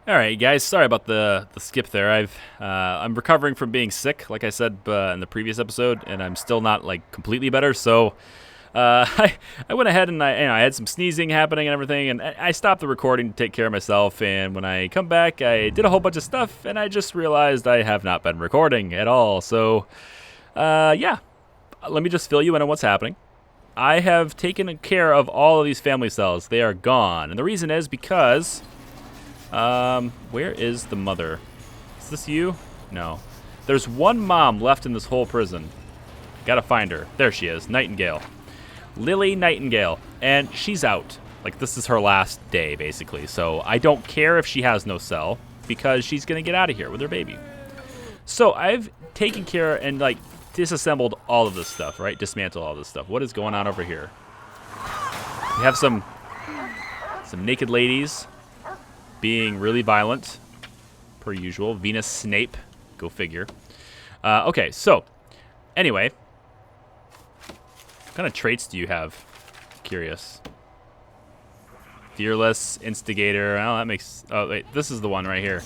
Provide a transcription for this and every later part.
All right, guys. Sorry about the skip there. I'm recovering from being sick, like I said in the previous episode, and I'm still not like completely better. So I went ahead and I had some sneezing happening and everything, and I stopped the recording to take care of myself. And when I come back, I did a whole bunch of stuff, and I just realized I have not been recording at all. So yeah, let me just fill you in on what's happening. I have taken care of all of these family cells. They are gone, and the reason is because where is the mother? Is this you? No. There's one mom left in this whole prison. Gotta find her. There she is, Nightingale. Lily Nightingale. And she's out. Like, this is her last day, basically. So I don't care if she has no cell, because she's gonna get out of here with her baby. So I've taken care and, like, disassembled all of this stuff, right? Dismantled all this stuff. What is going on over here? We have some naked ladies being really violent, per usual. Venus Snape, go figure. Okay, so, anyway. What kind of traits do you have? Curious. Fearless, instigator. Oh, that makes... Oh, wait, this is the one right here.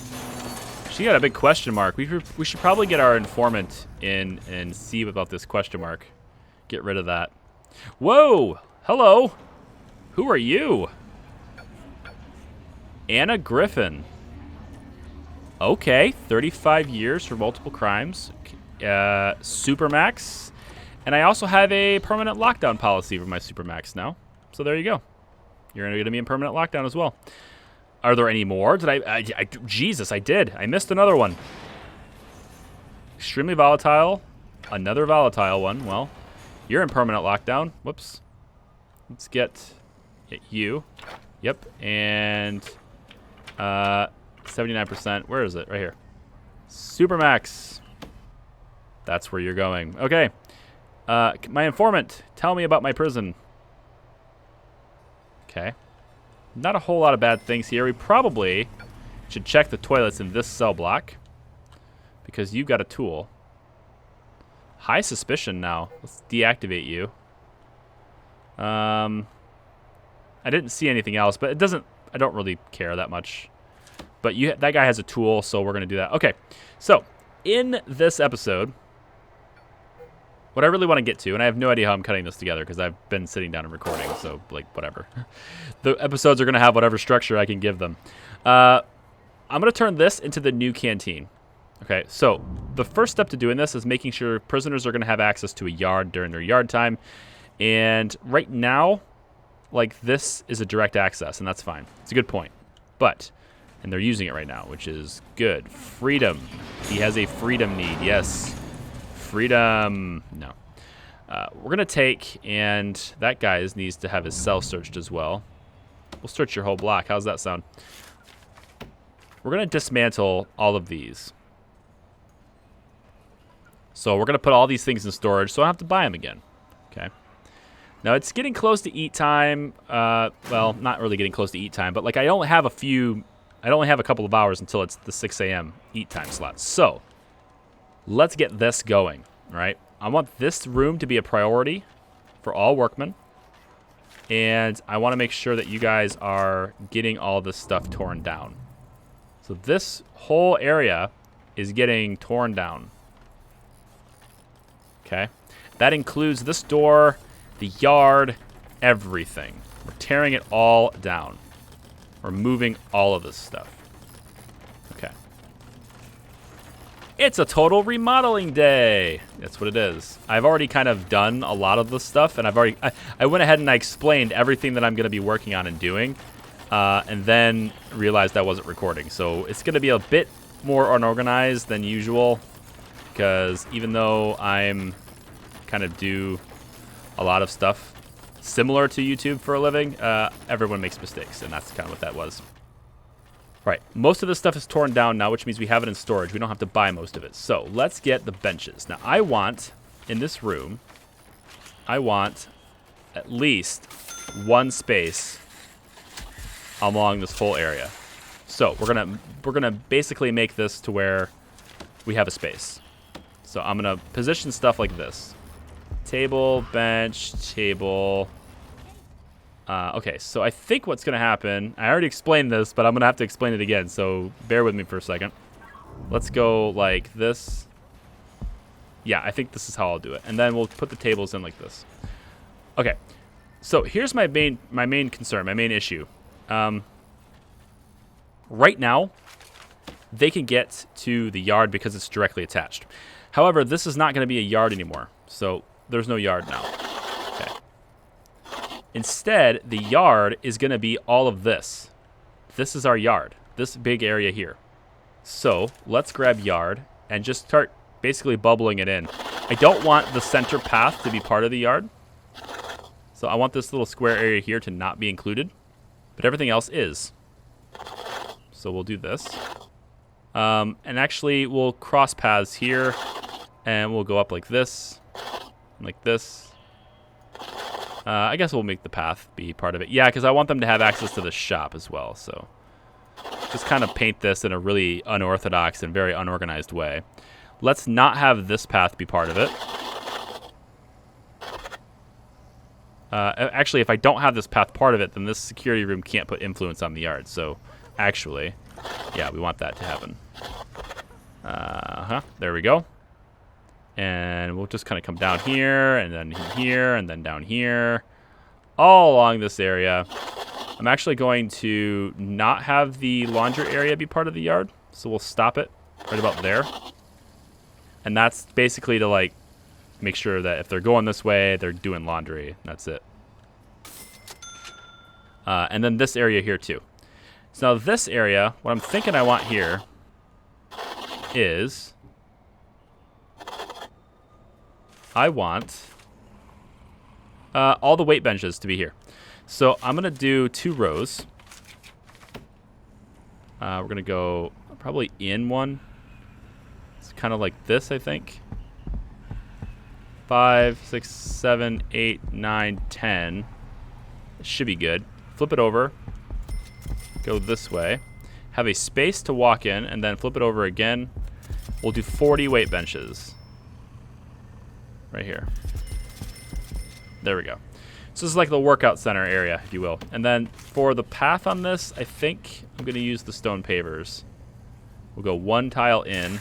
She got a big question mark. We should probably get our informant in and see about this question mark. Get rid of that. Whoa! Hello! Who are you? Anna Griffin. Okay, 35 years for multiple crimes. Supermax. And I also have a permanent lockdown policy for my Supermax now. So there you go. You're going to be in permanent lockdown as well. Are there any more? Did I Jesus, I did. I missed another one. Extremely volatile. Another volatile one. Well, you're in permanent lockdown. Whoops. Let's get you. Yep. And 79%. Where is it? Right here. Supermax. That's where you're going. Okay. My informant, tell me about my prison. Okay. Not a whole lot of bad things here. We probably should check the toilets in this cell block, because you've got a tool. High suspicion now. Let's deactivate you. I didn't see anything else, but it doesn't... I don't really care that much. But that guy has a tool, so we're going to do that. Okay, so in this episode, what I really want to get to, and I have no idea how I'm cutting this together because I've been sitting down and recording, so, like, whatever. The episodes are going to have whatever structure I can give them. I'm going to turn this into the new canteen. Okay, so the first step to doing this is making sure prisoners are going to have access to a yard during their yard time. And right now, like, this is a direct access, and that's fine. It's a good point. But, and they're using it right now, which is good. Freedom. He has a freedom need, yes. Freedom. No. We're going to take, and that guy needs to have his cell searched as well. We'll search your whole block. How's that sound? We're going to dismantle all of these. So we're going to put all these things in storage so I don't have to buy them again. Okay. Now, it's getting close to eat time. Well, not really getting close to eat time, but, like, I only have a couple of hours until it's the 6 a.m. eat time slot. So, let's get this going, right? I want this room to be a priority for all workmen. And I want to make sure that you guys are getting all this stuff torn down. So this whole area is getting torn down. Okay? That includes this door, the yard, everything. We're tearing it all down. We're moving all of this stuff. Okay. It's a total remodeling day. That's what it is. I've already kind of done a lot of this stuff, and I went ahead and I explained everything that I'm going to be working on and doing, and then realized I wasn't recording. So it's going to be a bit more unorganized than usual, because even though I'm kind of do a lot of stuff similar to YouTube for a living, everyone makes mistakes, and that's kind of what that was. Right, most of this stuff is torn down now, which means we have it in storage. We don't have to buy most of it. So let's get the benches. Now, I want, in this room, I want at least one space along this whole area. So we're gonna basically make this to where we have a space. So I'm gonna position stuff like this. Table, bench, table. Okay, so I think what's going to happen, I already explained this, but I'm going to have to explain it again, so bear with me for a second. Let's go like this. Yeah, I think this is how I'll do it. And then we'll put the tables in like this. Okay, so here's my main concern, my main issue. Right now, they can get to the yard because it's directly attached. However, this is not going to be a yard anymore, so there's no yard now. Okay. Instead, the yard is going to be all of this. This is our yard, this big area here. So let's grab yard and just start basically bubbling it in. I don't want the center path to be part of the yard. So I want this little square area here to not be included, but everything else is. So we'll do this. And actually, we'll cross paths here, and we'll go up like this, like this. I guess we'll make the path be part of it. Yeah, because I want them to have access to the shop as well. So just kind of paint this in a really unorthodox and very unorganized way. Let's not have this path be part of it. Actually, if I don't have this path part of it, then this security room can't put influence on the yard. So actually, yeah, we want that to happen. There we go. And we'll just kind of come down here, and then here, and then down here. All along this area. I'm actually going to not have the laundry area be part of the yard. So we'll stop it right about there. And that's basically to, like, make sure that if they're going this way, they're doing laundry. That's it. And then this area here, too. So now this area, what I'm thinking I want here is I want all the weight benches to be here. So I'm going to do 2 rows. We're going to go probably in one. It's kind of like this, I think. 5, 6, 7, 8, 9, 10. It should be good. Flip it over. Go this way. Have a space to walk in, and then flip it over again. We'll do 40 weight benches. Right here. There we go. So this is like the workout center area, if you will. And then for the path on this, I think I'm going to use the stone pavers. We'll go 1 tile in,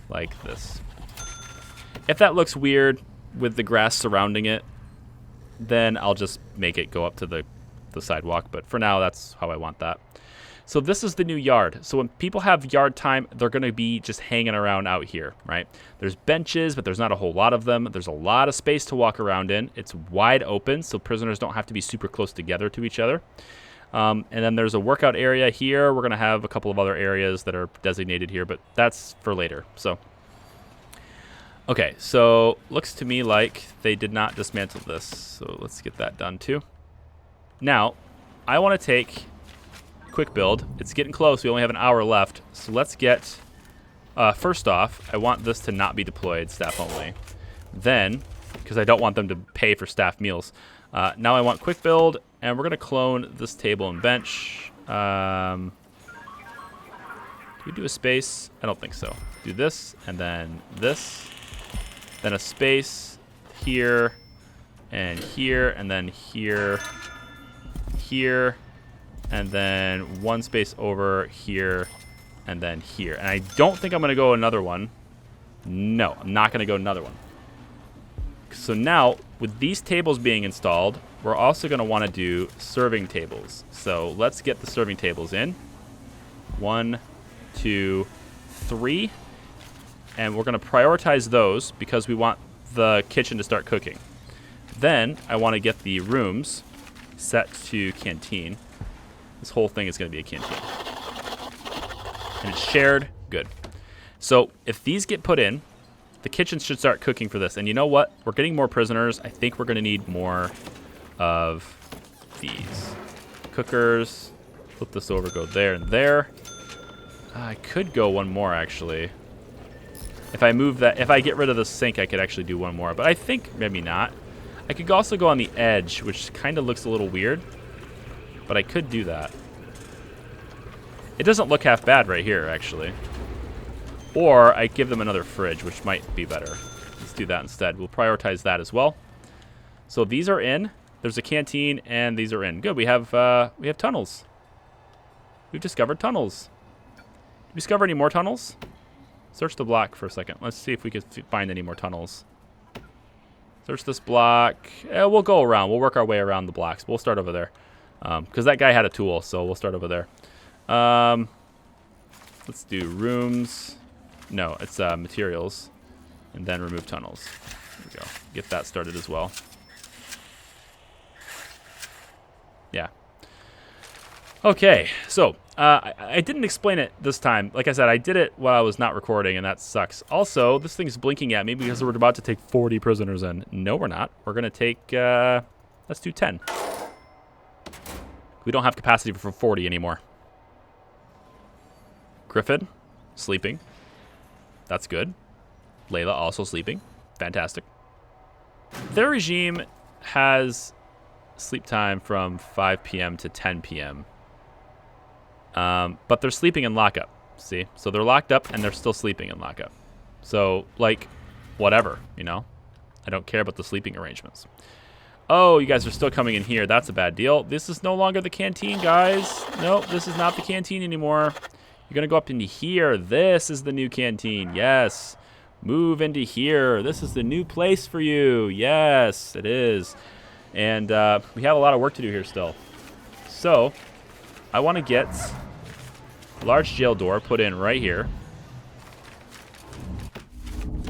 like this. If that looks weird with the grass surrounding it, then I'll just make it go up to the sidewalk. But for now, that's how I want that. So this is the new yard. So when people have yard time, they're going to be just hanging around out here, right? There's benches, but there's not a whole lot of them. There's a lot of space to walk around in. It's wide open, so prisoners don't have to be super close together to each other. And then there's a workout area here. We're going to have a couple of other areas that are designated here, but that's for later. So, okay, so looks to me like they did not dismantle this. So let's get that done too. Now, I want to take quick build. It's getting close. We only have an hour left. So let's get, first off, I want this to not be deployed, staff only. Then, because I don't want them to pay for staff meals. Now I want quick build, and we're going to clone this table and bench. Do we do a space? I don't think so. Do this, and then this. Then a space here, and then here, here, and then 1 space over here, and then here. And I don't think I'm going to go another one. No, I'm not going to go another one. So now, with these tables being installed, we're also going to want to do serving tables. So let's get the serving tables in. 1, 2, 3. And we're going to prioritize those because we want the kitchen to start cooking. Then I want to get the rooms set to canteen. This whole thing is going to be a canteen. And it's shared. Good. So if these get put in, the kitchen should start cooking for this. And you know what? We're getting more prisoners. I think we're going to need more of these. Cookers. Flip this over, go there and there. I could go one more, actually. If I move that, if I get rid of the sink, I could actually do one more. But I think maybe not. I could also go on the edge, which kind of looks a little weird. But I could do that. It doesn't look half bad right here, actually. Or I give them another fridge, which might be better. Let's do that instead. We'll prioritize that as well. So these are in. There's a canteen, and these are in. Good. We have tunnels. We've discovered tunnels. Did we discover any more tunnels? Search the block for a second. Let's see if we can find any more tunnels. Search this block. We'll go around. We'll work our way around the blocks. We'll start over there. Because that guy had a tool, so we'll start over there. Let's do rooms. No, it's materials. And then remove tunnels. There we go. Get that started as well. Yeah. Okay, so I didn't explain it this time. Like I said, I did it while I was not recording, and that sucks. Also, this thing's blinking at me because we're about to take 40 prisoners in. No, we're not. We're going to take, let's do 10. We don't have capacity for 40 anymore. Griffin, sleeping. That's good. Layla also sleeping. Fantastic. Their regime has sleep time from 5 p.m. to 10 p.m. But they're sleeping in lockup. See? So they're locked up and they're still sleeping in lockup. So, like, whatever, you know? I don't care about the sleeping arrangements. Oh, you guys are still coming in here. That's a bad deal. This is no longer the canteen, guys. Nope, this is not the canteen anymore. You're going to go up into here. This is the new canteen. Yes. Move into here. This is the new place for you. Yes, it is. And we have a lot of work to do here still. So, I want to get a large jail door put in right here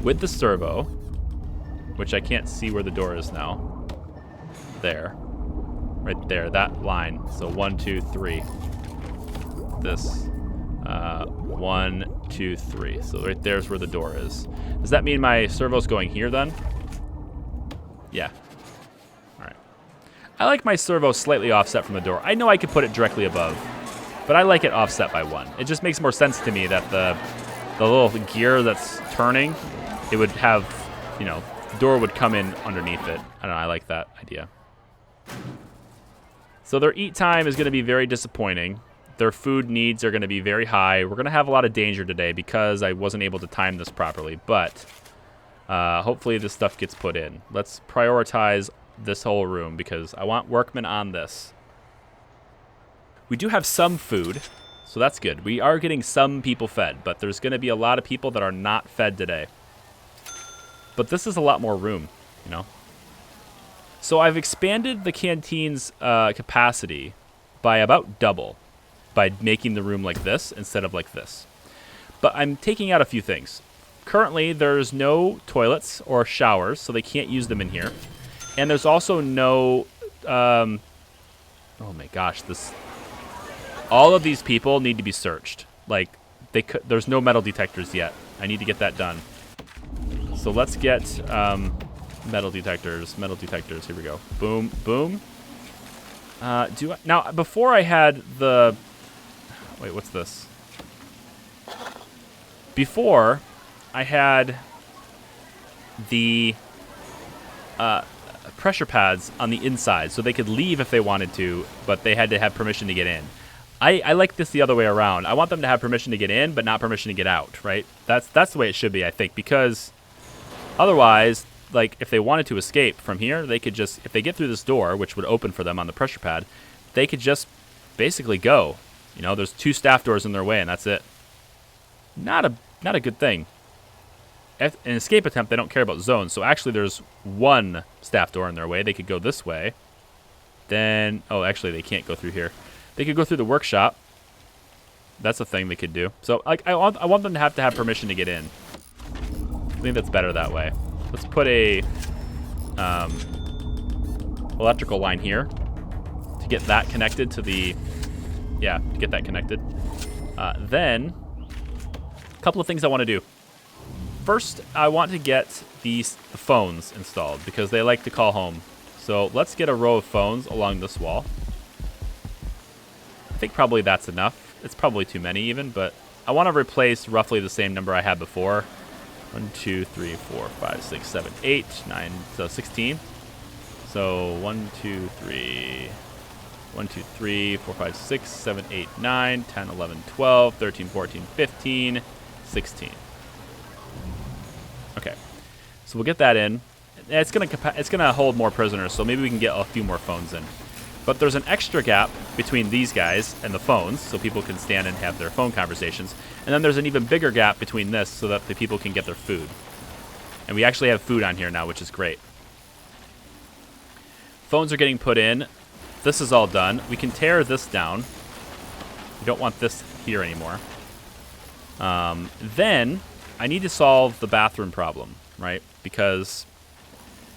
with the servo, which I can't see where the door is now. There. Right there, that line. So 1, 2, 3. This. 1, 2, 3. So right there's where the door is. Does that mean my servo's going here then? Yeah. Alright. I like my servo slightly offset from the door. I know I could put it directly above, but I like it offset by 1. It just makes more sense to me that the little gear that's turning, it would have, you know, the door would come in underneath it. I don't know, I like that idea. So their eat time is going to be very disappointing. Their food needs are going to be very high. We're going to have a lot of danger today because I wasn't able to time this properly, but hopefully this stuff gets put in. Let's prioritize this whole room because I want workmen on this. We do have some food, so that's good. We are getting some people fed, but there's going to be a lot of people that are not fed today. But this is a lot more room, you know? So I've expanded the canteen's capacity by about double by making the room like this instead of like this. But I'm taking out a few things. Currently, there's no toilets or showers, so they can't use them in here. And there's also no... oh my gosh, all of these people need to be searched. Like, there's no metal detectors yet. I need to get that done. So let's get... metal detectors, here we go. Boom, boom. Now, before I had the... Wait, what's this? Before, I had the pressure pads on the inside, so they could leave if they wanted to, but they had to have permission to get in. I like this the other way around. I want them to have permission to get in, but not permission to get out, right? That's the way it should be, I think, because otherwise... Like, if they wanted to escape from here, they could just, if they get through this door, which would open for them on the pressure pad, they could just basically go. You know, there's 2 staff doors in their way, and that's it. Not a good thing. An escape attempt, they don't care about zones, so actually there's 1 staff door in their way. They could go this way. Then, oh, actually, they can't go through here. They could go through the workshop. That's a thing they could do. So, like, I want them to have permission to get in. I think that's better that way. Let's put a electrical line here to get that connected to the... Yeah, to get that connected. Then, a couple of things I want to do. First, I want to get the phones installed because they like to call home. So let's get a row of phones along this wall. I think probably that's enough. It's probably too many even, but I want to replace roughly the same number I had before. 1, 2, 3, 4, 5, 6, 7, 8, 9, so 16. So 1, 2, 3, 1, 2, 3, 4, 5, 6, 7, 8, 9, 10, 11, 12, 13, 14, 15, 16. Okay, so we'll get that in. it's gonna hold more prisoners, so maybe we can get a few more phones in. But there's an extra gap between these guys and the phones, so people can stand and have their phone conversations. And then there's an even bigger gap between this, so that the people can get their food. And we actually have food on here now, which is great. Phones are getting put in. This is all done. We can tear this down. We don't want this here anymore. Then I need to solve the bathroom problem, right? Because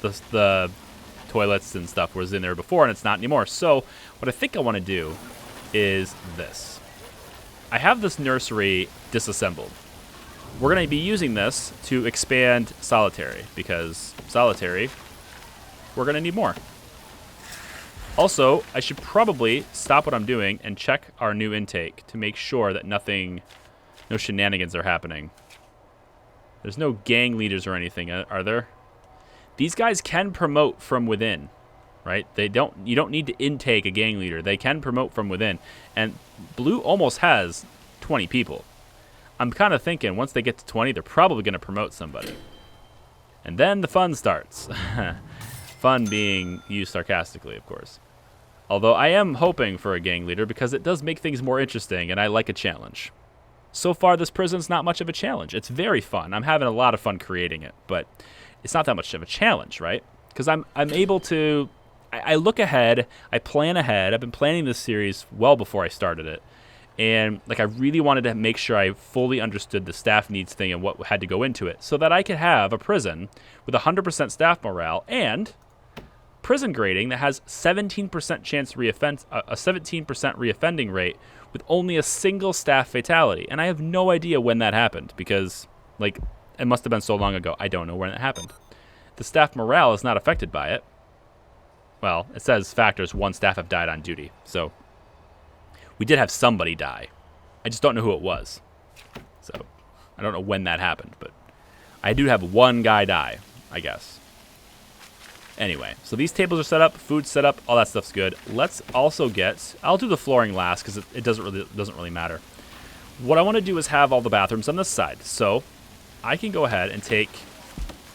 the toilets and stuff was in there before, and it's not anymore. So what I think I want to do is this. I have this nursery disassembled. We're going to be using this to expand solitary, because solitary, we're going to need more. Also, I should probably stop what I'm doing and check our new intake to make sure that no shenanigans are happening. There's no gang leaders or anything, are there? These guys can promote from within, right? You don't need to intake a gang leader. They can promote from within. And Blue almost has 20 people. I'm kind of thinking once they get to 20, they're probably going to promote somebody. And then the fun starts. Fun being used sarcastically, of course. Although I am hoping for a gang leader because it does make things more interesting, and I like a challenge. So far, this prison's not much of a challenge. It's very fun. I'm having a lot of fun creating it, but it's not that much of a challenge, right? Because I'm able to... I look ahead. I plan ahead. I've been planning this series well before I started it. And I really wanted to make sure I fully understood the staff needs thing and what had to go into it so that I could have a prison with 100% staff morale and prison grading that has 17% chance reoffense, a 17% reoffending rate with only a single staff fatality. And I have no idea when that happened because, it must have been so long ago. I don't know when it happened. The staff morale is not affected by it. Well, it says factors, 1 staff have died on duty. So we did have somebody die. I just don't know who it was. So I don't know when that happened, but I do have 1 guy die, I guess. Anyway, so these tables are set up, food's set up, all that stuff's good. Let's also I'll do the flooring last because it doesn't really matter. What I want to do is have all the bathrooms on this side. So I can go ahead and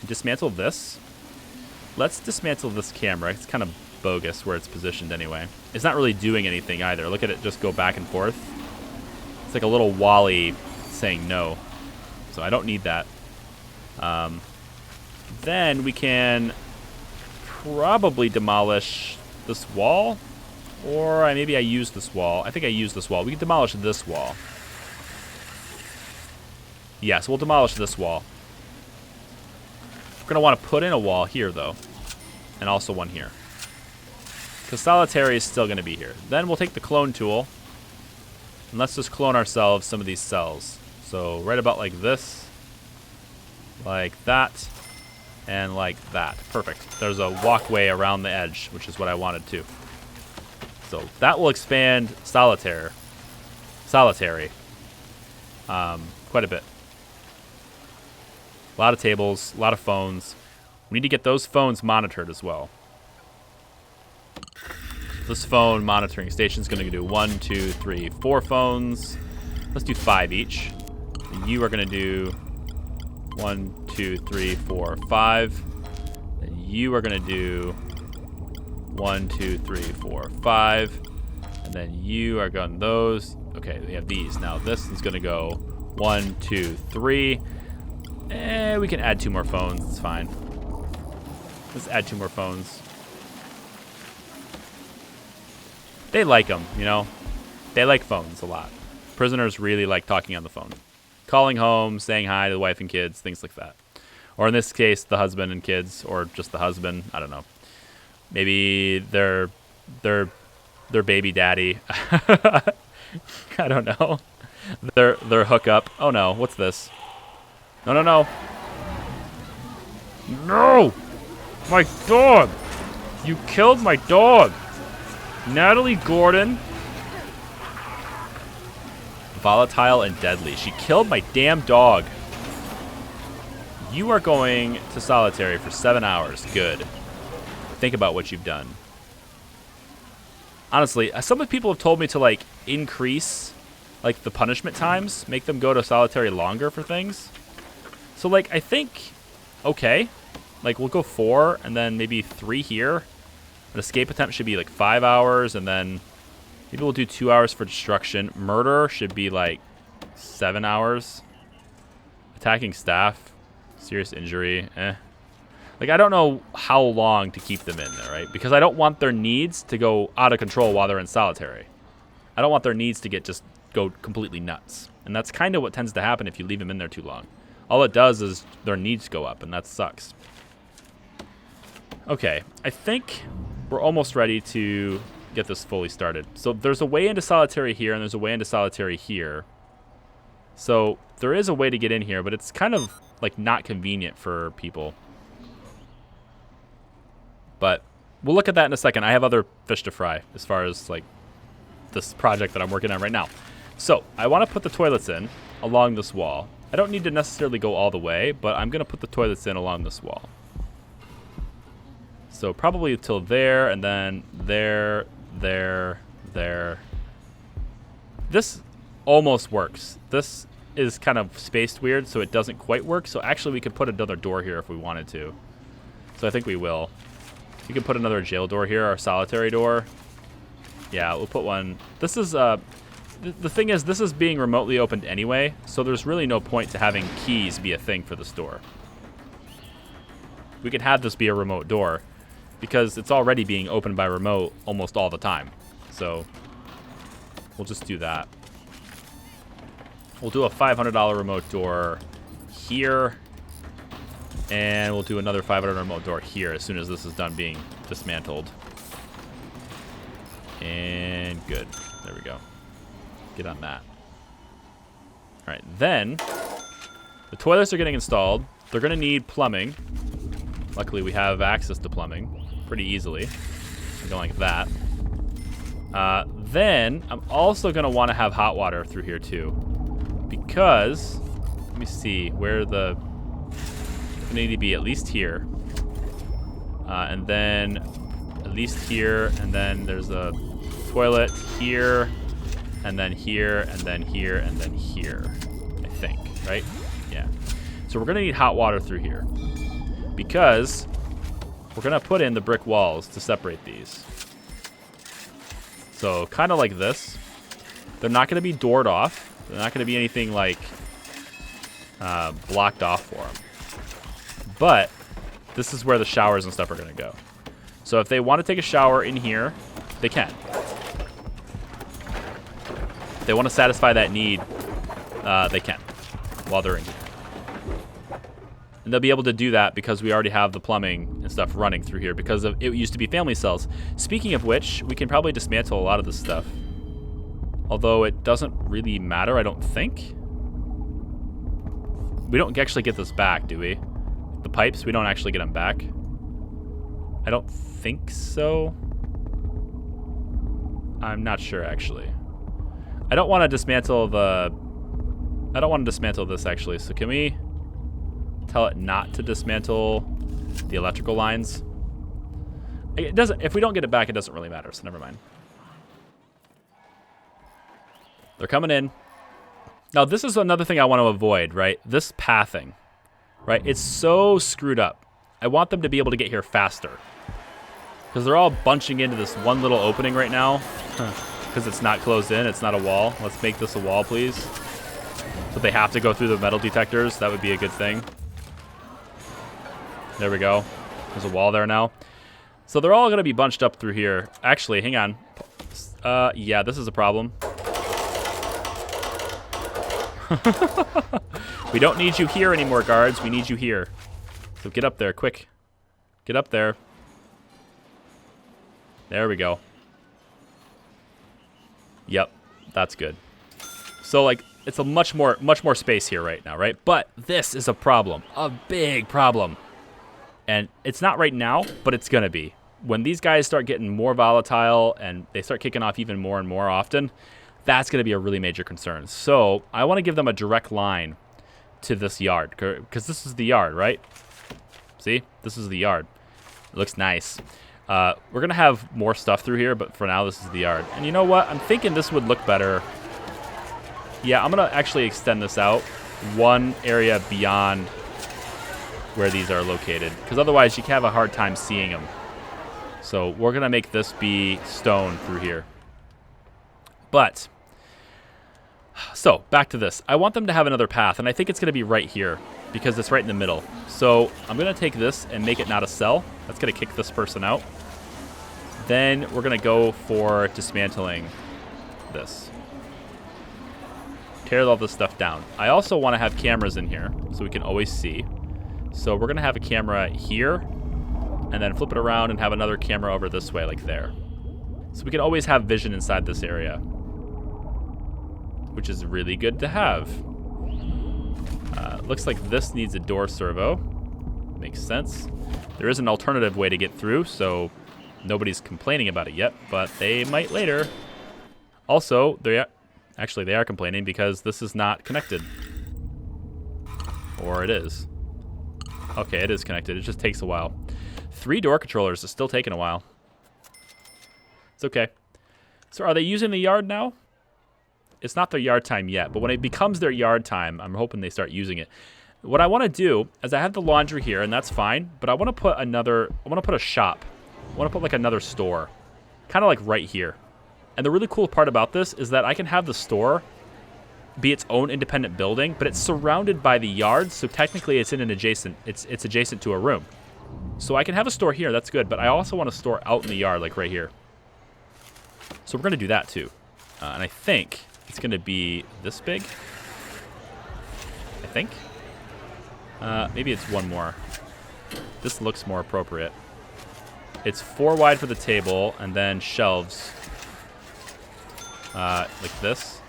dismantle this. Let's dismantle this camera. It's kind of bogus where it's positioned anyway. It's not really doing anything either. Look at it just go back and forth. It's like a little Wally saying no. So I don't need that. Then we can probably demolish this wall. Or maybe I use this wall. I think I use this wall. We can demolish this wall. Yes, we'll demolish this wall. We're going to want to put in a wall here, though. And also one here. Because solitary is still going to be here. Then we'll take the clone tool. And let's just clone ourselves some of these cells. So right about like this. Like that. And like that. Perfect. There's a walkway around the edge, which is what I wanted to. So that will expand solitary. Quite a bit. A lot of tables, a lot of phones. We need to get those phones monitored as well. This phone monitoring station is going to do 1, 2, 3, 4 phones. Let's do 5 each. And you are going to do 1, 2, 3, 4, 5. And you are going to do 1, 2, 3, 4, 5. And then you are going those. Okay, we have these. Now this is going to go 1, 2, 3. We can add 2 more phones. It's fine. Let's add 2 more phones. They like them, you know. They like phones a lot. Prisoners really like talking on the phone. Calling home, saying hi to the wife and kids, things like that. Or in this case, the husband and kids, or just the husband. I don't know. Maybe their baby daddy. I don't know. Their hookup. Oh no, what's this? No, no, no. No! My dog! You killed my dog! Natalie Gordon. Volatile and deadly. She killed my damn dog. You are going to solitary for 7 hours. Good. Think about what you've done. Honestly, some of the people have told me to, increase, the punishment times. Make them go to solitary longer for things. So, I think, okay. Like, we'll go 4 and then maybe 3 here. An escape attempt should be like 5 hours, and then maybe we'll do 2 hours for destruction. Murder should be like 7 hours. Attacking staff, serious injury, Like, I don't know how long to keep them in there, right? Because I don't want their needs to go out of control while they're in solitary. I don't want their needs to go completely nuts. And that's kind of what tends to happen if you leave them in there too long. All it does is their needs go up, and that sucks. Okay, I think we're almost ready to get this fully started. So there's a way into solitary here, and there's a way into solitary here. So there is a way to get in here, but it's kind of like not convenient for people. But we'll look at that in a second. I have other fish to fry as far as like this project that I'm working on right now. So I want to put the toilets in along this wall. I don't need to necessarily go all the way, but I'm going to put the toilets in along this wall. So probably till there, and then there, there, there. This almost works. This is kind of spaced weird, so it doesn't quite work. So actually we could put another door here if we wanted to. So I think we will. We can put another jail door here, our solitary door. Yeah, we'll put one. This is, the thing is, this is being remotely opened anyway, so there's really no point to having keys be a thing for this door. We could have this be a remote door, because it's already being opened by remote almost all the time. So we'll just do that. We'll do a $500 remote door here. And we'll do another $500 remote door here as soon as this is done being dismantled. And good. There we go. Get on that. All right, then the toilets are getting installed. They're going to need plumbing. Luckily, we have access to plumbing pretty easily. Going like that. Then I'm also going to want to have hot water through here too. Because, let me see where the... need to be at least here, and then at least here, and then there's a toilet here, and then here, and then here, and then here, I think, right? Yeah. So we're gonna need hot water through here because we're gonna put in the brick walls to separate these. So kind of like this. They're not gonna be doored off. They're not gonna be anything like blocked off for them. But this is where the showers and stuff are going to go. So if they want to take a shower in here, they can. If they want to satisfy that need, they can while they're in here. And they'll be able to do that because we already have the plumbing and stuff running through here because it used to be family cells. Speaking of which, we can probably dismantle a lot of this stuff. Although it doesn't really matter, I don't think. We don't actually get this back, do we? The pipes, we don't actually get them back. I don't think so. I'm not sure, actually. I don't want to dismantle this, actually. So can we tell it not to dismantle the electrical lines? It doesn't. If we don't get it back, it doesn't really matter, so never mind. They're coming in. Now, this is another thing I want to avoid, right? This pathing. Right, it's so screwed up. I want them to be able to get here faster. Because they're all bunching into this one little opening right now. Because it's not closed in, it's not a wall. Let's make this a wall, please. So they have to go through the metal detectors. That would be a good thing. There we go. There's a wall there now. So they're all going to be bunched up through here. Actually, hang on. Yeah, this is a problem. We don't need you here anymore, guards. We need you here. So get up there, quick. Get up there. There we go. Yep, that's good. So, like, it's a much more space here right now, right? But this is a problem, a big problem. And it's not right now, but it's gonna be. When these guys start getting more volatile and they start kicking off even more and more often, that's gonna be a really major concern. So I wanna give them a direct line to this yard, because this is the yard, right? See, this is the yard. It looks nice. We're gonna have more stuff through here, but for now, this is the yard. And you know what? I'm thinking this would look better. Yeah, I'm gonna actually extend this out one area beyond where these are located, because otherwise you can have a hard time seeing them. So we're going to make this be stone through here. But, so back to this. I want them to have another path, and I think it's going to be right here because it's right in the middle. So I'm going to take this and make it not a cell. That's going to kick this person out. Then we're going to go for dismantling this. Tear all this stuff down. I also want to have cameras in here so we can always see. So we're going to have a camera here and then flip it around and have another camera over this way, like there. So we can always have vision inside this area, which is really good to have. Looks like this needs a door servo. Makes sense. There is an alternative way to get through, so nobody's complaining about it yet, but they might later. Also, they are complaining because this is not connected. Or it is. Okay, it is connected. It just takes a while. 3 door controllers is still taking a while. It's okay. So are they using the yard now? It's not their yard time yet, but when it becomes their yard time, I'm hoping they start using it. What I want to do is I have the laundry here, and that's fine, but I want to put a shop. I want to put like another store, kind of like right here. And the really cool part about this is that I can have the store be its own independent building, but it's surrounded by the yard, so technically it's in an it's adjacent to a room. So I can have a store here, that's good, but I also want a store out in the yard, like right here. So we're going to do that too. And I think it's going to be this big. I think. Maybe it's one more. This looks more appropriate. It's 4 wide for the table, and then shelves. Like this.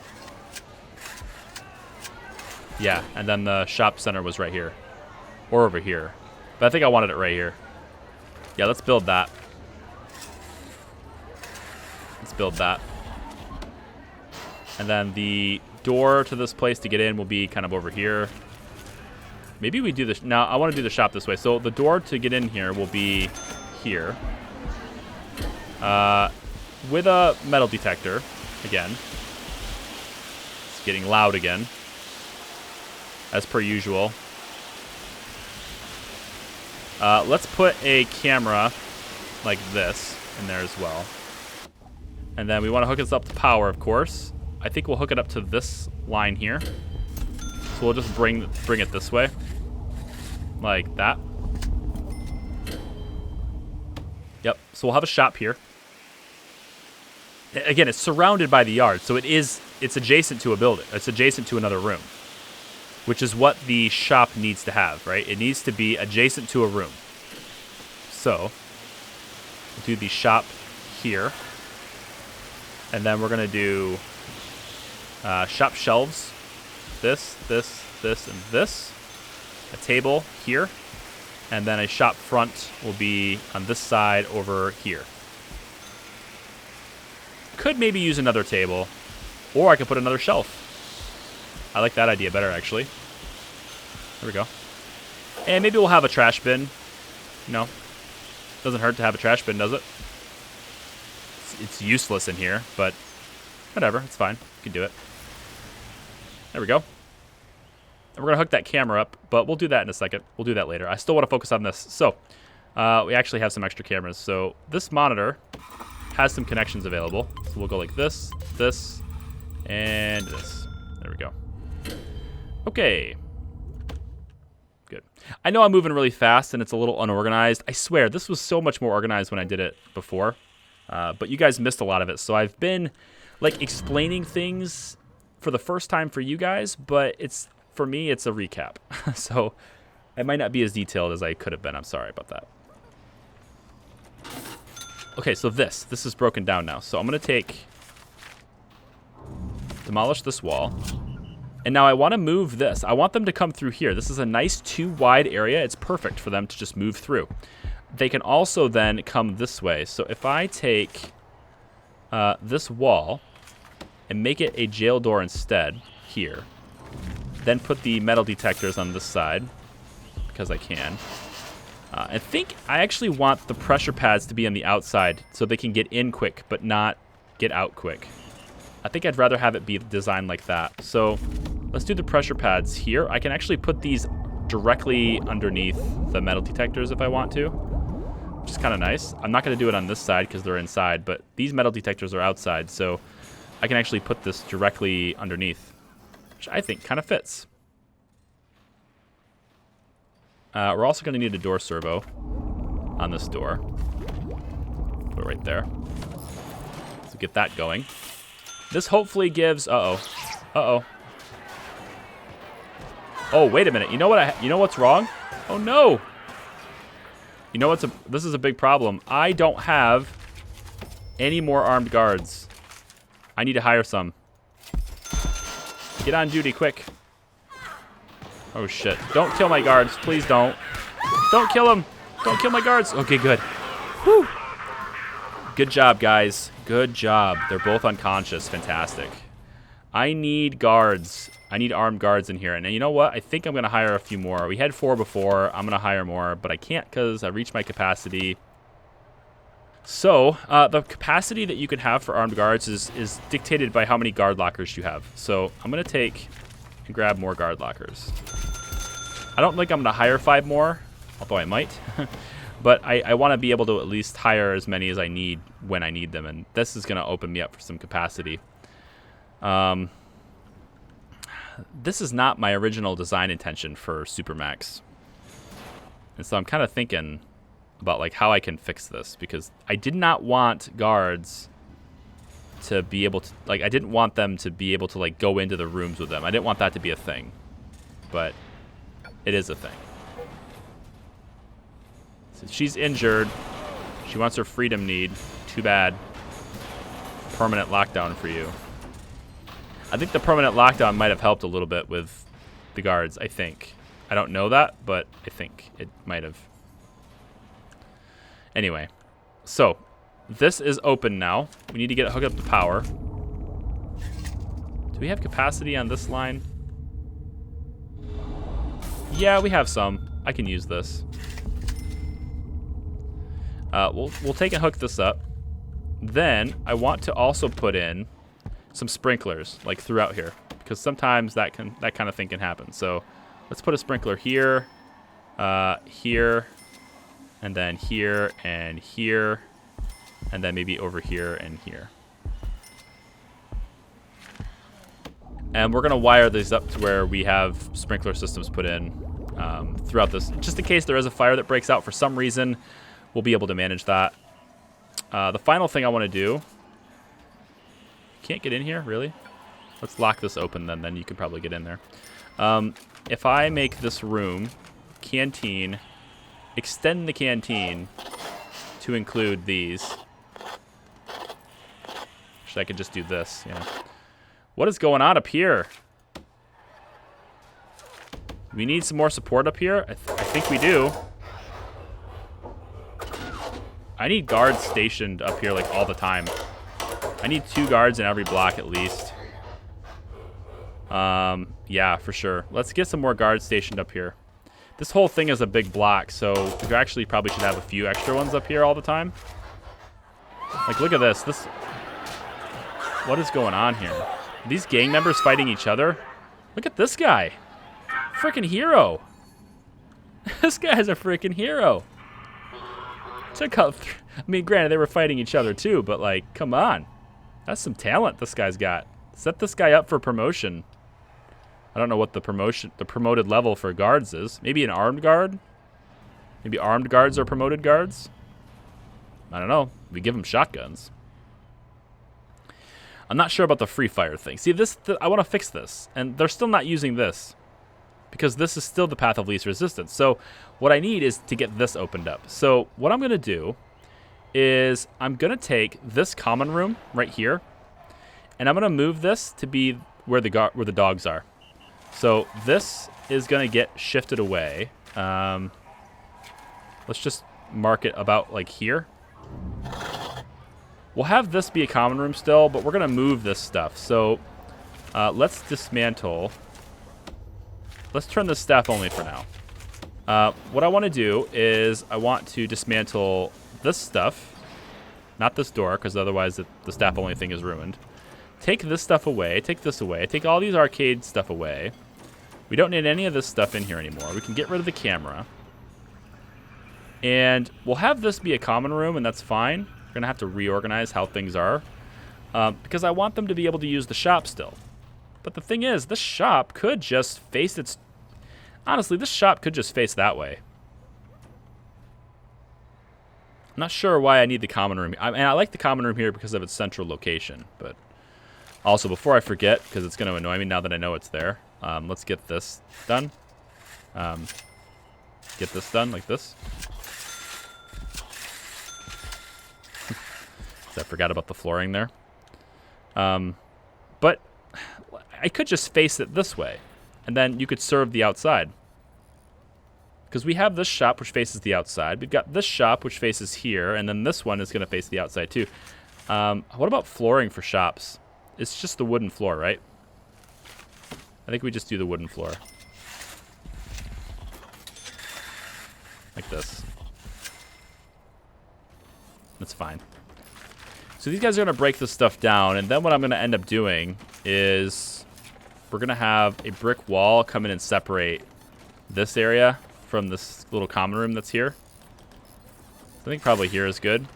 Yeah, and then the shop center was right here. Or over here. But I think I wanted it right here. Yeah, let's build that. Let's build that. And then the door to this place to get in will be kind of over here. Maybe we do this. No, I want to do the shop this way. So the door to get in here will be here. With a metal detector. Again. It's getting loud again. As per usual. Let's put a camera like this in there as well. And then we want to hook this up to power, of course. I think we'll hook it up to this line here. So we'll just bring it this way. Like that. Yep, so we'll have a shop here. Again, it's surrounded by the yard, so it's adjacent to a building. It's adjacent to another room, which is what the shop needs to have, right? It needs to be adjacent to a room. So we'll do the shop here. And then we're going to do shop shelves. This, and this. A table here. And then a shop front will be on this side over here. Could maybe use another table. Or I could put another shelf. I like that idea better, actually. There we go. And maybe we'll have a trash bin. You know, doesn't hurt to have a trash bin, does it? It's useless in here, but whatever. It's fine. You can do it. There we go. And we're going to hook that camera up, but we'll do that in a second. We'll do that later. I still want to focus on this. So we actually have some extra cameras. So this monitor has some connections available. So we'll go like this, this, and this. There we go. Okay. Good. I know I'm moving really fast and it's a little unorganized. I swear, this was so much more organized when I did it before. But you guys missed a lot of it. So I've been like explaining things for the first time for you guys, but for me, it's a recap. So I might not be as detailed as I could have been. I'm sorry about that. Okay, so this is broken down now. So I'm going to demolish this wall. And now I want to move this. I want them to come through here. This is a nice 2 wide area. It's perfect for them to just move through. They can also then come this way. So if I take this wall and make it a jail door instead here, then put the metal detectors on this side because I can. I think I actually want the pressure pads to be on the outside so they can get in quick but not get out quick. I think I'd rather have it be designed like that. So let's do the pressure pads here. I can actually put these directly underneath the metal detectors if I want to, which is kind of nice. I'm not going to do it on this side because they're inside, but these metal detectors are outside, so I can actually put this directly underneath, which I think kind of fits. We're also going to need a door servo on this door. Put it right there. So get that going. This hopefully gives... Uh-oh. Oh, wait a minute. You know what? You know what's wrong? Oh, no. You know what's this is a big problem. I don't have any more armed guards. I need to hire some. Get on duty, quick. Oh, shit. Don't kill my guards. Please don't. Don't kill them. Don't kill my guards. Okay, good. Whew. Good job, guys. Good job. They're both unconscious. Fantastic. I need guards. I need armed guards in here. And you know what? I think I'm going to hire a few more. We had 4 before. I'm going to hire more, but I can't because I reached my capacity. So, the capacity that you can have for armed guards is dictated by how many guard lockers you have. So, I'm going to take and grab more guard lockers. I don't think I'm going to hire 5 more, although I might. But I want to be able to at least hire as many as I need when I need them. And this is going to open me up for some capacity. This is not my original design intention for Supermax. And so I'm kind of thinking about like how I can fix this, because I did not want guards to be able to, like, I didn't want them to be able to like go into the rooms with them. I didn't want that to be a thing, but it is a thing. So she's injured. She wants her freedom need. Too bad. Permanent lockdown for you. I think the permanent lockdown might have helped a little bit with the guards, I think. I don't know that, but I think it might have. Anyway, so this is open now. We need to hook up the power. Do we have capacity on this line? Yeah, we have some. I can use this. We'll take and hook this up. Then I want to also put in some sprinklers like throughout here, because sometimes that kind of thing can happen. So let's put a sprinkler here, here, and then here, and here, and then maybe over here and here. And we're gonna wire these up to where we have sprinkler systems put in throughout this, just in case there is a fire that breaks out for some reason. We'll be able to manage that. The final thing I want to do. Can't get in here, really? Let's lock this open then you can probably get in there. If I make this room canteen, extend the canteen to include these. Actually, I could just do this, yeah. What is going on up here? We need some more support up here? I think we do. I need guards stationed up here like all the time. I need 2 guards in every block at least. Yeah, for sure. Let's get some more guards stationed up here. This whole thing is a big block, so we actually probably should have a few extra ones up here all the time. Like, look at this. What is going on here? Are these gang members fighting each other? Look at this guy. Freaking hero. This guy's a freaking hero. I mean, granted, they were fighting each other too, but like, come on. That's some talent this guy's got. Set this guy up for promotion. I don't know what the promoted level for guards is. Maybe an armed guard? Maybe armed guards are promoted guards? I don't know. We give them shotguns. I'm not sure about the free fire thing. See, I want to fix this, and they're still not using this, because this is still the path of least resistance. So what I need is to get this opened up. So what I'm going to do is I'm going to take this common room right here, and I'm going to move this to be where the dogs are. So this is going to get shifted away. Let's just mark it about like here. We'll have this be a common room still, but we're going to move this stuff. So let's dismantle. Let's turn this staff only for now. What I want to do is I want to dismantle this stuff, not this door, because otherwise the staff only thing is ruined. Take this stuff away, take this away, take all these arcade stuff away. We don't need any of this stuff in here anymore. We can get rid of the camera. And we'll have this be a common room, and that's fine. We're going to have to reorganize how things are. Because I want them to be able to use the shop still. But the thing is, this shop could just face its... Honestly, this shop could just face that way. I'm not sure why I need the common room. I mean, I like the common room here because of its central location. But also, before I forget, because it's going to annoy me now that I know it's there, let's get this done. Get this done like this. I forgot about the flooring there. But I could just face it this way, and then you could serve the outside. Because we have this shop which faces the outside. We've got this shop which faces here, and then this one is going to face the outside too. What about flooring for shops? It's just the wooden floor, right? I think we just do the wooden floor. Like this. That's fine. So these guys are going to break this stuff down, and then what I'm going to end up doing is we're going to have a brick wall come in and separate this area from this little common room that's here. I think probably here is good.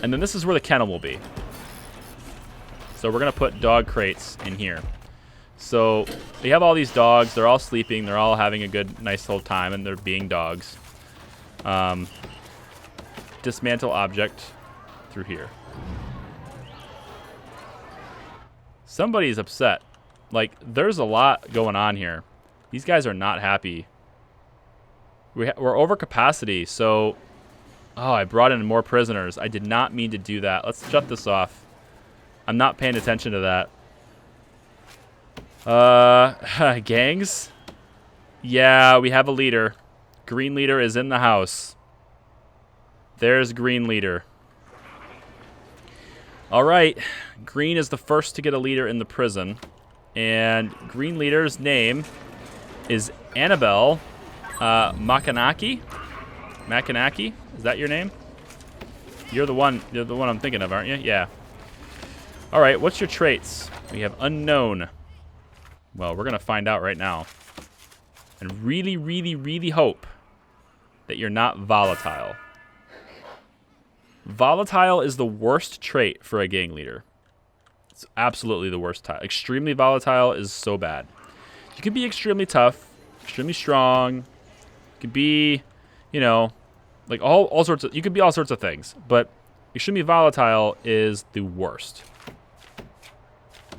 And then this is where the kennel will be. So we're going to put dog crates in here. So we have all these dogs. They're all sleeping. They're all having a good, nice whole time, and they're being dogs. Dismantle object through here. Somebody's upset. Like, there's a lot going on here. These guys are not happy. We're over capacity, so... Oh, I brought in more prisoners. I did not mean to do that. Let's shut this off. I'm not paying attention to that. Gangs? Yeah, we have a leader. Green leader is in the house. There's green leader. All right. Green is the first to get a leader in the prison. And green leader's name is Annabelle Makanaki. Makanaki? Is that your name? You're the one I'm thinking of, aren't you? Yeah. All right, what's your traits? We have unknown. Well, we're going to find out right now. And really, really, really hope that you're not volatile. Volatile is the worst trait for a gang leader. It's absolutely the worst type. Extremely volatile is so bad. You can be extremely tough, extremely strong. You can be, you know, like all sorts of, you can be all sorts of things, but extremely volatile is the worst.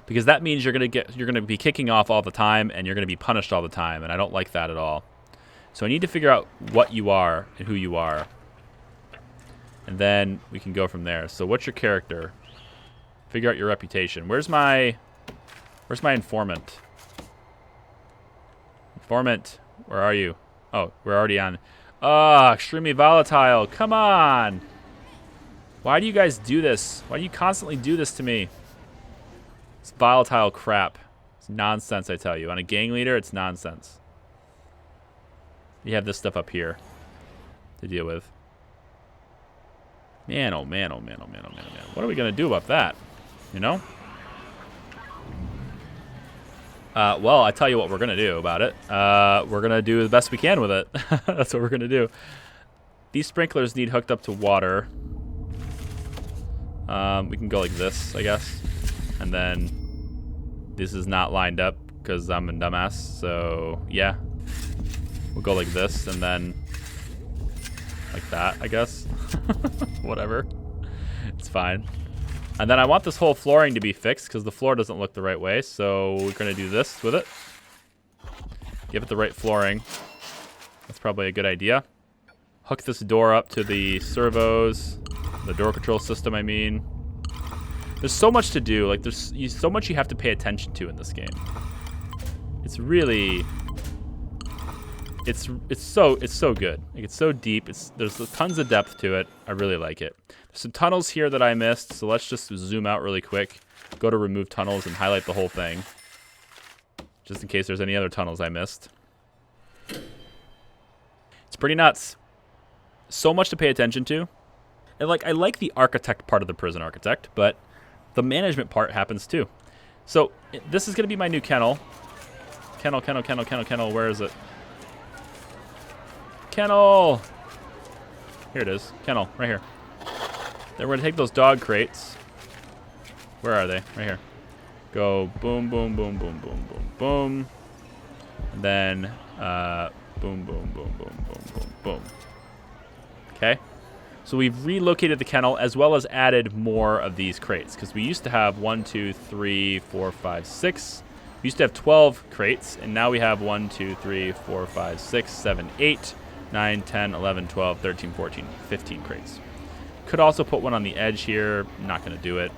Because that means you're going to be kicking off all the time, and you're going to be punished all the time, and I don't like that at all. So I need to figure out what you are and who you are. And then we can go from there. So what's your character? Figure out your reputation. Where's my informant? Informant, where are you? Oh, we're already on. Extremely volatile. Come on. Why do you guys do this? Why do you constantly do this to me? It's volatile crap. It's nonsense, I tell you. On a gang leader, it's nonsense. You have this stuff up here to deal with. Man, oh man, oh man, oh man, oh man, oh man. What are we going to do about that? You know? Well, I tell you what we're going to do about it. We're going to do the best we can with it. That's what we're going to do. These sprinklers need hooked up to water. We can go like this, I guess. And then this is not lined up because I'm a dumbass. So, yeah. We'll go like this and then like that, I guess. Whatever. It's fine. And then I want this whole flooring to be fixed because the floor doesn't look the right way. So we're going to do this with it. Give it the right flooring. That's probably a good idea. Hook this door up to the servos. The door control system, I mean. There's so much to do. Like, there's so much you have to pay attention to in this game. It's really... It's so good. Like, it's so deep. There's tons of depth to it. I really like it. There's some tunnels here that I missed, so let's just zoom out really quick. Go to remove tunnels and highlight the whole thing. Just in case there's any other tunnels I missed. It's pretty nuts. So much to pay attention to. And like, I like the architect part of the prison architect, but the management part happens too. So this is going to be my new kennel. Kennel, kennel, kennel, kennel, kennel. Where is it? Kennel. Here it is. Kennel, right here. Then we're going to take those dog crates. Where are they? Right here. Go boom, boom, boom, boom, boom, boom, boom. And then boom, boom, boom, boom, boom, boom, boom. Okay. So we've relocated the kennel as well as added more of these crates because we used to have 1, 2, 3, 4, 5, 6. We used to have 12 crates, and now we have 1, 2, 3, 4, 5, 6, 7, 8, 9, 10, 11, 12, 13, 14, 15 crates. Could also put one on the edge here. I'm not going to do it,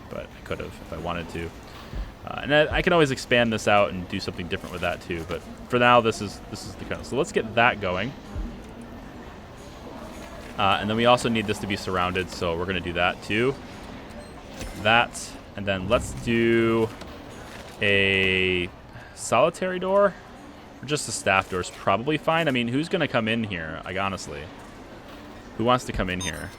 but I could have if I wanted to. And I can always expand this out and do something different with that too. But for now, this is the kennel. So let's get that going. And then we also need this to be surrounded, so we're going to do that too. That, and then let's do a solitary door. Or just a staff door is probably fine. I mean, who's going to come in here? Like, honestly, who wants to come in here?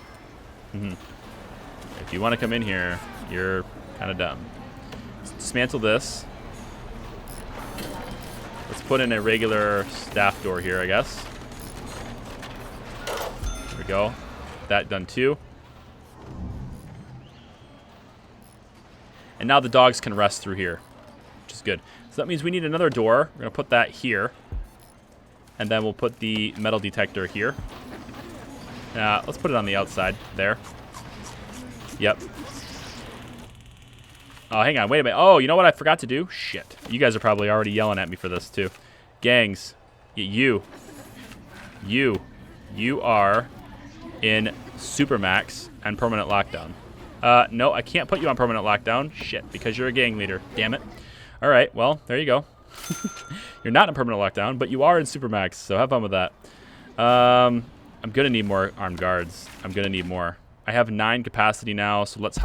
If you want to come in here, you're kind of dumb. Let's dismantle this. Let's put in a regular staff door here, I guess. There we go. That done too. And now the dogs can rest through here, which is good. So that means we need another door. We're going to put that here. And then we'll put the metal detector here. Let's put it on the outside there. Yep. Oh, hang on. Wait a minute. Oh, you know what I forgot to do? Shit. You guys are probably already yelling at me for this, too. Gangs. You are in Supermax and permanent lockdown. No, I can't put you on permanent lockdown. Shit, because you're a gang leader. Damn it. All right, well, there you go. You're not in permanent lockdown, but you are in Supermax, so have fun with that. I'm going to need more armed guards. I'm going to need more. I have 9 capacity now, so let's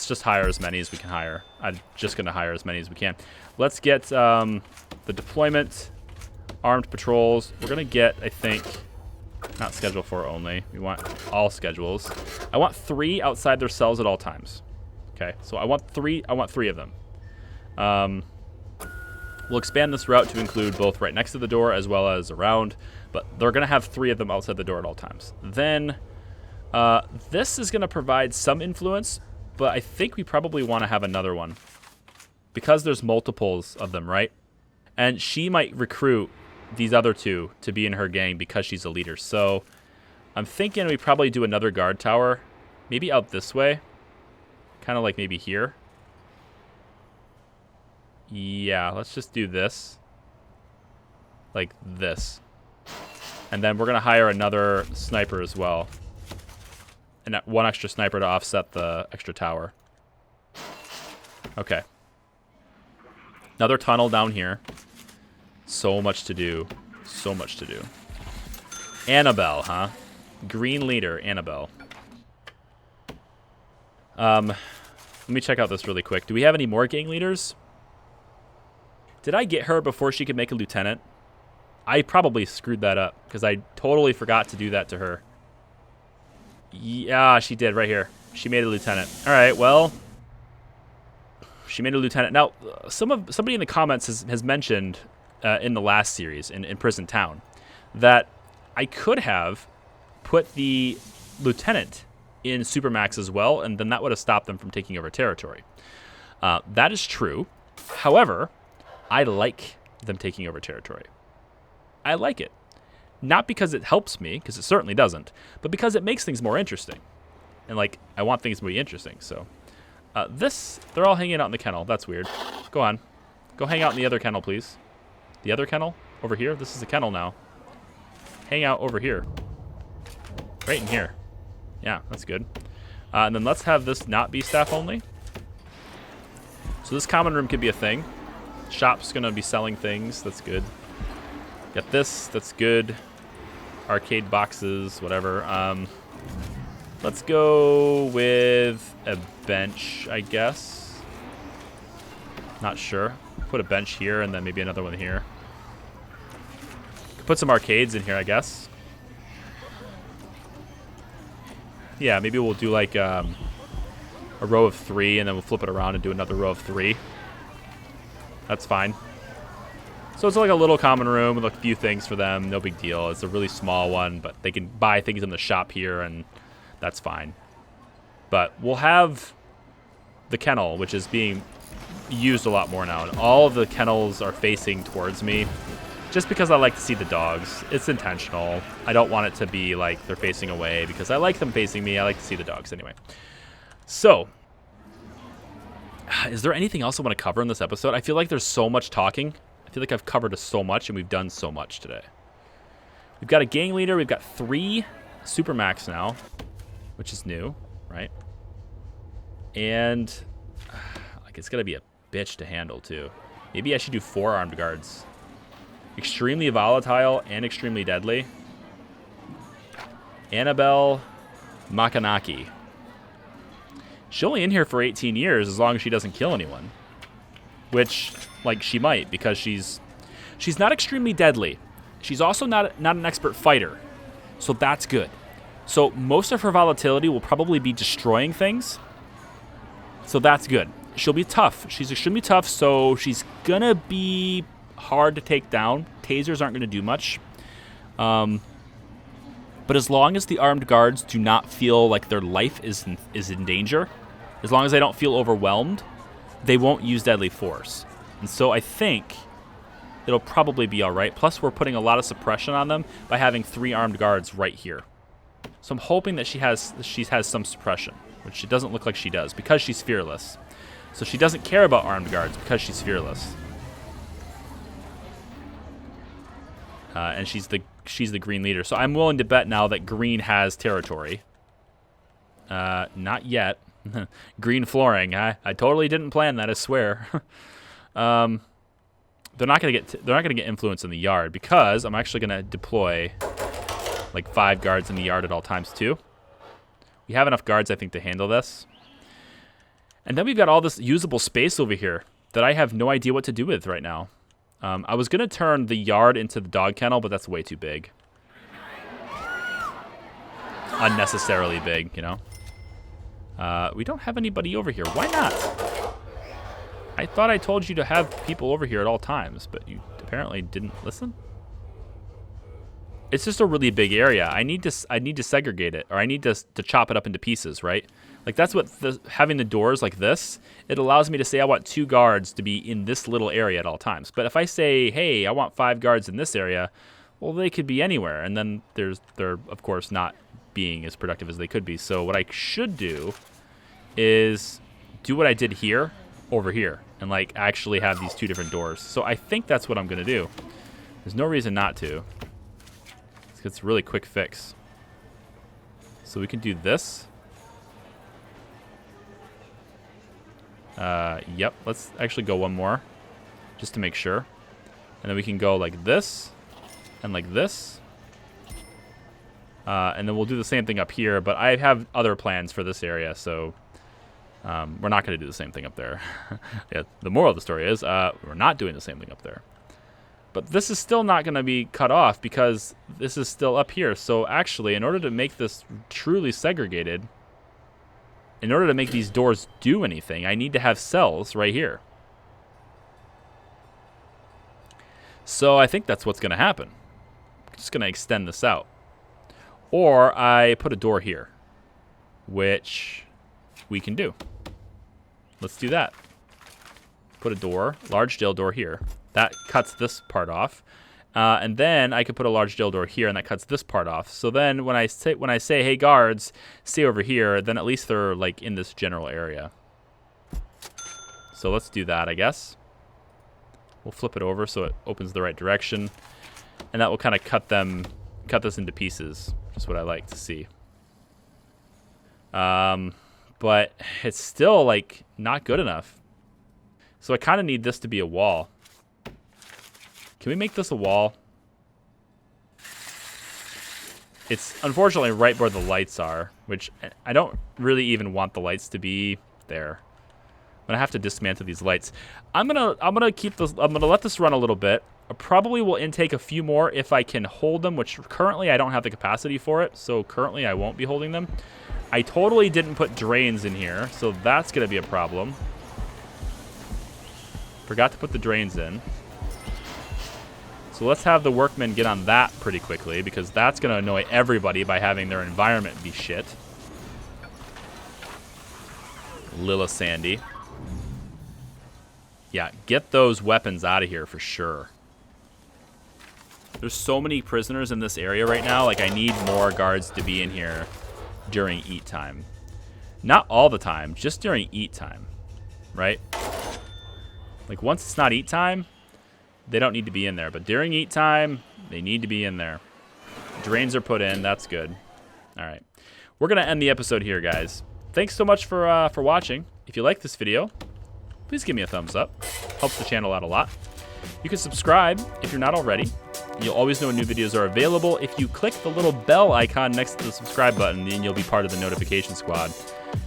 just hire as many as we can hire. I'm just going to hire as many as we can. Let's get the deployment, armed patrols. We're going to get, I think, not Schedule 4 only. We want all schedules. I want 3 outside their cells at all times. Okay, so I want 3 of them. We'll expand this route to include both right next to the door as well as around, but they're going to have 3 of them outside the door at all times. Then this is going to provide some influence, but I think we probably want to have another one because there's multiples of them, right? And she might recruit these other 2 to be in her gang because she's a leader. So I'm thinking we probably do another guard tower, maybe out this way, kind of like maybe here. Yeah, let's just do this. Like this. And then we're going to hire another sniper as well. And 1 extra sniper to offset the extra tower. Okay. Another tunnel down here. So much to do. So much to do. Annabelle, huh? Green leader, Annabelle. Let me check out this really quick. Do we have any more gang leaders? Did I get her before she could make a lieutenant? I probably screwed that up because I totally forgot to do that to her. Yeah, she did right here. She made a lieutenant. All right, well, she made a lieutenant. Now, somebody in the comments has mentioned in the last series in Prison Town that I could have put the lieutenant in Supermax as well, and then that would have stopped them from taking over territory. That is true. However, I like them taking over territory. I like it. Not because it helps me, because it certainly doesn't, but because it makes things more interesting. And, like, I want things to be interesting, so. They're all hanging out in the kennel. That's weird. Go on. Go hang out in the other kennel, please. The other kennel? Over here? This is the kennel now. Hang out over here. Right in here. Yeah, that's good. And then let's have this not be staff only. So this common room could be a thing. Shop's going to be selling things. That's good. Got this. That's good. Arcade boxes, whatever. Let's go with a bench, I guess. Not sure. Put a bench here and then maybe another one here. Put some arcades in here, I guess. Yeah, maybe we'll do like a row of 3, and then we'll flip it around and do another row of 3. That's fine. So it's like a little common room with a few things for them. No big deal. It's a really small one, but they can buy things in the shop here, and that's fine. But we'll have the kennel, which is being used a lot more now. And all of the kennels are facing towards me just because I like to see the dogs. It's intentional. I don't want it to be like they're facing away because I like them facing me. I like to see the dogs anyway. So, is there anything else I want to cover in this episode? I feel like there's so much talking. I feel like I've covered so much and we've done so much today. We've got a gang leader. We've got 3 Supermax now, which is new, right? And like it's going to be a bitch to handle too. Maybe I should do 4 armed guards. Extremely volatile and extremely deadly. Annabelle Makanaki. She's only in here for 18 years as long as she doesn't kill anyone. Which, like, she might because she's not extremely deadly. She's also not an expert fighter. So that's good. So most of her volatility will probably be destroying things. So that's good. She'll be tough. She's extremely tough, so she's going to be hard to take down. Tasers aren't going to do much. But as long as the armed guards do not feel like their life is in danger, as long as they don't feel overwhelmed, they won't use deadly force. And so I think it'll probably be all right. Plus, we're putting a lot of suppression on them by having 3 armed guards right here. So I'm hoping that she has some suppression, which it doesn't look like she does because she's fearless. So she doesn't care about armed guards because she's fearless. And she's the green leader. So I'm willing to bet now that green has territory. Not yet. Green flooring. I totally didn't plan that, I swear. They're not gonna get influence in the yard because I'm actually gonna deploy like 5 guards in the yard at all times too. We have enough guards, I think, to handle this. And then we've got all this usable space over here that I have no idea what to do with right now. I was gonna turn the yard into the dog kennel, but that's way too big. Unnecessarily big, you know. We don't have anybody over here. Why not? I thought I told you to have people over here at all times, but you apparently didn't listen. It's just a really big area. I need to segregate it, or I need to chop it up into pieces, right? Like that's what having the doors like this, it allows me to say I want 2 guards to be in this little area at all times. But if I say, hey, I want 5 guards in this area, well, they could be anywhere, and then they're of course not being as productive as they could be. So what I should do is do what I did here over here and like actually have these 2 different doors. So I think that's what I'm gonna do. There's no reason not to. It's a really quick fix. So we can do this. Yep, let's actually go one more just to make sure. And then we can go like this and like this. And then we'll do the same thing up here, but I have other plans for this area, so we're not going to do the same thing up there. Yeah, the moral of the story is we're not doing the same thing up there. But this is still not going to be cut off because this is still up here. So actually, in order to make this truly segregated, in order to make these doors do anything, I need to have cells right here. So I think that's what's going to happen. I'm just going to extend this out. Or I put a door here, which we can do. Let's do that. Put a door, large jail door here. That cuts this part off. And then I could put a large jail door here, and that cuts this part off. So then when I say, hey, guards, stay over here, then at least they're like in this general area. So let's do that, I guess. We'll flip it over so it opens the right direction. And that will kind of cut this into pieces. Just what I like to see. But it's still like not good enough. So I kind of need this to be a wall. Can we make this a wall? It's unfortunately right where the lights are, which I don't really even want the lights to be there. I'm gonna have to dismantle these lights. I'm gonna let this run a little bit. I probably will intake a few more if I can hold them, which currently I don't have the capacity for it. So currently I won't be holding them. I totally didn't put drains in here, so that's going to be a problem. Forgot to put the drains in. So let's have the workmen get on that pretty quickly, because that's going to annoy everybody by having their environment be shit. Lila Sandy. Yeah, get those weapons out of here for sure. There's so many prisoners in this area right now. Like, I need more guards to be in here during eat time. Not all the time, just during eat time, right? Like, once it's not eat time, they don't need to be in there. But during eat time, they need to be in there. Drains are put in. That's good. All right. We're going to end the episode here, guys. Thanks so much for watching. If you like this video, please give me a thumbs up. Helps the channel out a lot. You can subscribe if you're not already. You'll always know when new videos are available. If you click the little bell icon next to the subscribe button, then you'll be part of the notification squad.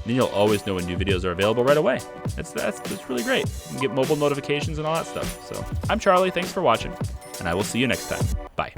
Then you'll always know when new videos are available right away. That's really great. You can get mobile notifications and all that stuff. So I'm Charlie. Thanks for watching, and I will see you next time. Bye.